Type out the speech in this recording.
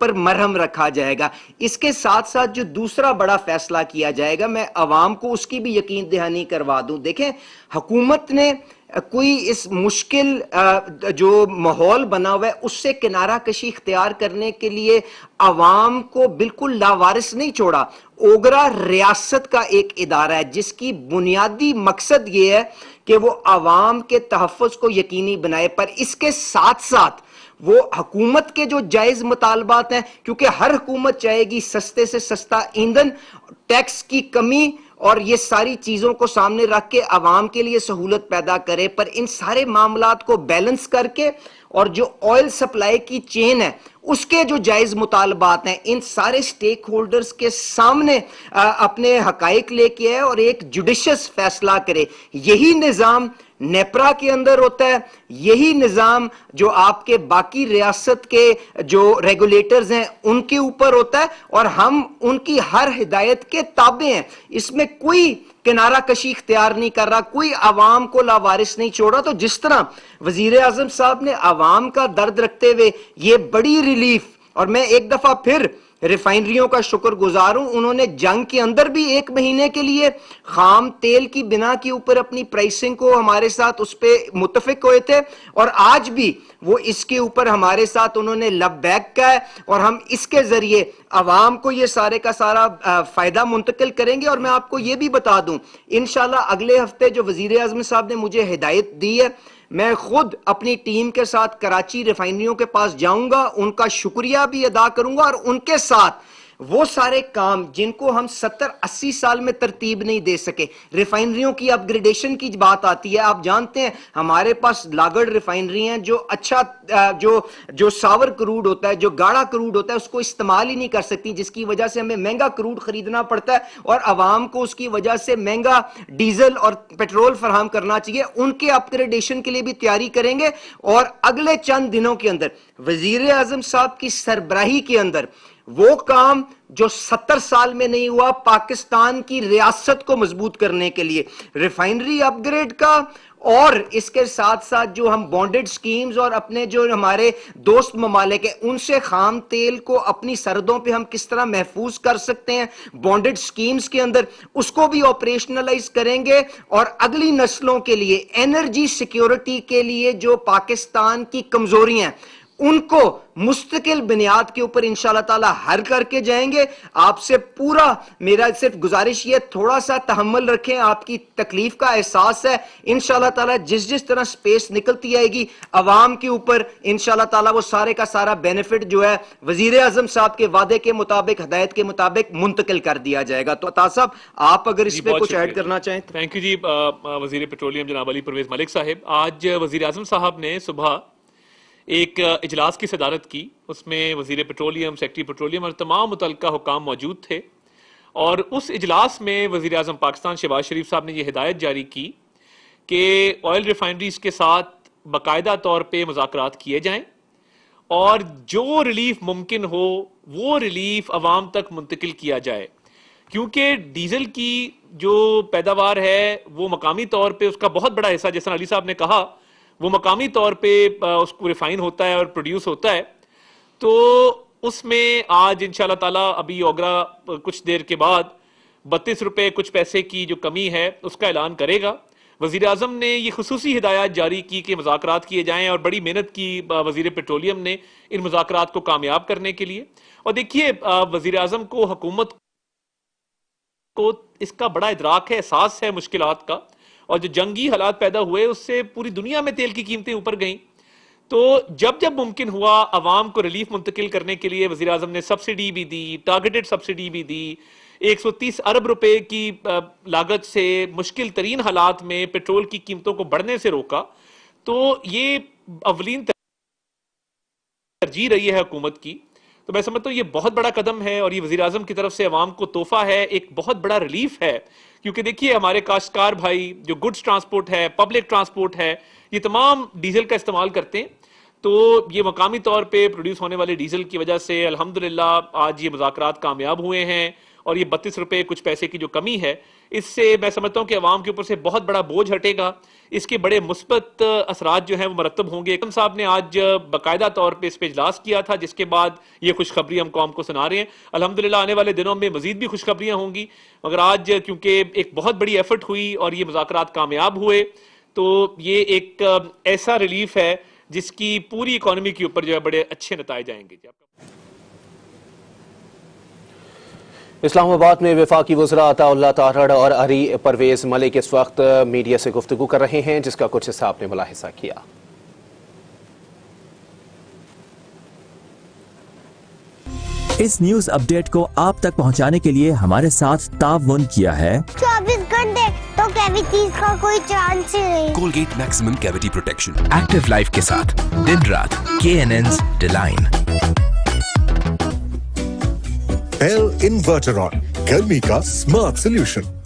اوپر مرہم رکھا جائے گا. اس کے ساتھ ساتھ جو دوسرا بڑا فیصلہ کیا جائے گا, میں عوام کو اس کی بھی یقین دہانی کروا دوں. دیکھیں, حکومت نے کوئی اس مشکل جو ماحول بنا ہوا ہے اس سے کنارہ کشی اختیار کرنے کے لیے عوام کو بالکل لاوارث نہیں چھوڑا. اوگرا ریاست کا ایک ادارہ ہے جس کی بنیادی مقصد یہ ہے کہ وہ عوام کے تحفظ کو یقینی بنائے, پر اس کے ساتھ ساتھ وہ حکومت کے جو جائز مطالبات ہیں, کیونکہ ہر حکومت چاہے گی سستے سے سستا ایندھن, ٹیکس کی کمی اور یہ ساری چیزوں کو سامنے رکھ کے عوام کے لیے سہولت پیدا کرے, پر ان سارے معاملات کو بیلنس کر کے اور جو آئل سپلائی کی چین ہے اس کے جو جائز مطالبات ہیں ان سارے سٹیک ہولڈرز کے سامنے اپنے حقائق لے کے آئے اور ایک جوڈیشس فیصلہ کرے. یہی نظام نیپرا کے اندر ہوتا ہے, یہی نظام جو آپ کے باقی ریاست کے جو ریگولیٹرز ہیں ان کے اوپر ہوتا ہے, اور ہم ان کی ہر ہدایت کے تابع ہیں. اس میں کوئی کنارہ کشی اختیار نہیں کر رہا, کوئی عوام کو لاوارث نہیں چھوڑا. تو جس طرح وزیر اعظم صاحب نے عوام کا درد رکھتے ہوئے یہ بڑی ریلیف, اور میں ایک دفعہ پھر ریفائنریوں کا شکر گزار ہوں, انہوں نے جنگ کے اندر بھی 1 مہینے کے لیے خام تیل کی بنا کے اوپر اپنی پرائسنگ کو ہمارے ساتھ اس پہ متفق ہوئے تھے, اور آج بھی وہ اس کے اوپر ہمارے ساتھ انہوں نے لب بیک کا ہے, اور ہم اس کے ذریعے عوام کو یہ سارے کا سارا فائدہ منتقل کریں گے. اور میں آپ کو یہ بھی بتا دوں, انشاءاللہ اگلے ہفتے جو وزیر اعظم صاحب نے مجھے ہدایت دی ہے, میں خود اپنی ٹیم کے ساتھ کراچی ریفائنریوں کے پاس جاؤں گا, ان کا شکریہ بھی ادا کروں گا, اور ان کے ساتھ وہ سارے کام جن کو ہم 70-80 سال میں ترتیب نہیں دے سکے, ریفائنریوں کی اپ گریڈیشن کی بات آتی ہے, آپ جانتے ہیں ہمارے پاس لاگڑ ریفائنری ہیں جو اچھا جو ساور کروڈ ہوتا ہے, جو گاڑا کروڈ ہوتا ہے, اس کو استعمال ہی نہیں کر سکتی, جس کی وجہ سے ہمیں مہنگا کروڈ خریدنا پڑتا ہے, اور عوام کو اس کی وجہ سے مہنگا ڈیزل اور پیٹرول فراہم کرنا چاہیے. ان کے اپ گریڈیشن کے لیے بھی تیاری کریں گے, اور اگلے چند دنوں کے اندر وزیر اعظم صاحب کی سربراہی کے اندر وہ کام جو 70 سال میں نہیں ہوا, پاکستان کی ریاست کو مضبوط کرنے کے لیے ریفائنری اپ گریڈ کا, اور اس کے ساتھ ساتھ جو ہم بانڈڈ سکیمز اور اپنے جو ہمارے دوست ممالک ہیں ان سے خام تیل کو اپنی سرحدوں پہ ہم کس طرح محفوظ کر سکتے ہیں بانڈڈ سکیمز کے اندر, اس کو بھی آپریشنلائز کریں گے. اور اگلی نسلوں کے لیے انرجی سیکیورٹی کے لیے جو پاکستان کی کمزوریاں ہیں ان کو مستقل بنیاد کے اوپر انشاءاللہ تعالی حل کر کے جائیں گے. آپ سے پورا میرا صرف گزارش یہ, تھوڑا سا تحمل رکھیں, آپ کی تکلیف کا احساس ہے, انشاءاللہ تعالی جس طرح سپیس نکلتی آئے گی عوام کے اوپر انشاءاللہ تعالی وہ سارے کا سارا بینیفٹ جو ہے وزیر اعظم صاحب کے وعدے کے مطابق, ہدایت کے مطابق منتقل کر دیا جائے گا. تو عطا صاحب آپ اگر اس پہ کچھ ایڈ کرنا چاہیں. تھینک یو جی. وزیر پیٹرولیم جناب علی پرویز ملک صاحب, آج وزیر اعظم صاحب نے صبح ایک اجلاس کی صدارت کی, اس میں وزیر پیٹرولیم, سیکرٹری پیٹرولیم اور تمام متعلقہ حکام موجود تھے, اور اس اجلاس میں وزیر اعظم پاکستان شہباز شریف صاحب نے یہ ہدایت جاری کی کہ آئل ریفائنریز کے ساتھ باقاعدہ طور پہ مذاکرات کیے جائیں, اور جو ریلیف ممکن ہو وہ ریلیف عوام تک منتقل کیا جائے, کیونکہ ڈیزل کی جو پیداوار ہے وہ مقامی طور پہ اس کا بہت بڑا حصہ, جیسا علی صاحب نے کہا, وہ مقامی طور پہ اس کو ریفائن ہوتا ہے اور پروڈیوس ہوتا ہے. تو اس میں آج انشاءاللہ تعالیٰ ابھی اوگرا کچھ دیر کے بعد 32 روپے کچھ پیسے کی جو کمی ہے اس کا اعلان کرے گا. وزیر اعظم نے یہ خصوصی ہدایات جاری کی کہ مذاکرات کیے جائیں, اور بڑی محنت کی وزیر پیٹرولیم نے ان مذاکرات کو کامیاب کرنے کے لیے. اور دیکھیے وزیر اعظم کو, حکومت کو اس کا بڑا ادراک ہے, احساس ہے مشکلات کا, اور جو جنگی حالات پیدا ہوئے اس سے پوری دنیا میں تیل کی قیمتیں اوپر گئیں. تو جب ممکن ہوا عوام کو ریلیف منتقل کرنے کے لیے وزیر اعظم نے سبسڈی بھی دی, ٹارگیٹڈ سبسڈی بھی دی, 130 ارب روپے کی لاگت سے مشکل ترین حالات میں پیٹرول کی قیمتوں کو بڑھنے سے روکا. تو یہ اولین ترجیح رہی ہے حکومت کی. تو میں سمجھتا ہوں یہ بہت بڑا قدم ہے, اور یہ وزیر اعظم کی طرف سے عوام کو تحفہ ہے, ایک بہت بڑا ریلیف ہے. کیونکہ دیکھیے ہمارے کاشتکار بھائی جو گڈز ٹرانسپورٹ ہے, پبلک ٹرانسپورٹ ہے, یہ تمام ڈیزل کا استعمال کرتے ہیں. تو یہ مقامی طور پہ پروڈیوس ہونے والے ڈیزل کی وجہ سے الحمدللہ آج یہ مذاکرات کامیاب ہوئے ہیں, اور یہ 32 روپے کچھ پیسے کی جو کمی ہے، اس سے میں سمجھتا ہوں کہ عوام کے اوپر سے بہت بڑا بوجھ ہٹے گا، اس کے بڑے مثبت اثرات جو ہیں وہ مرتب ہوں گے۔ حکم صاحب نے آج باقاعدہ طور پہ اس پہ اجلاس کیا تھا، جس کے بعد یہ خوشخبری ہم قوم کو سنا رہے ہیں۔ الحمدللہ آنے والے دنوں میں مزید بھی خوشخبریاں ہوں گی، مگر آج کیونکہ ایک بہت بڑی ایفرٹ ہوئی اور یہ مذاکرات کامیاب ہوئے، تو یہ ایک ایسا ریلیف ہے جس کی پوری اکانومی کے اوپر جو ہے بڑے اچھے نتائج آئیں گے۔ اسلام آباد میں وفاقی وزراء عطا اللہ تارڑ اور عری پرویز ملک اس وقت میڈیا سے گفتگو کر رہے ہیں، جس کا کچھ حصہ آپ نے ملاحظہ کیا۔ اس نیوز اپڈیٹ کو آپ تک پہنچانے کے لیے ہمارے ساتھ تعاون کیا ہے 24 گھنٹے تو کیویٹیز کا کوئی چانس ہی نہیں۔ Colgate maximum cavity protection active life کے ساتھ دن رات KNN's ڈیلائن۔ ایل انورٹر آن، گرمی کا اسمارٹ سولوشن۔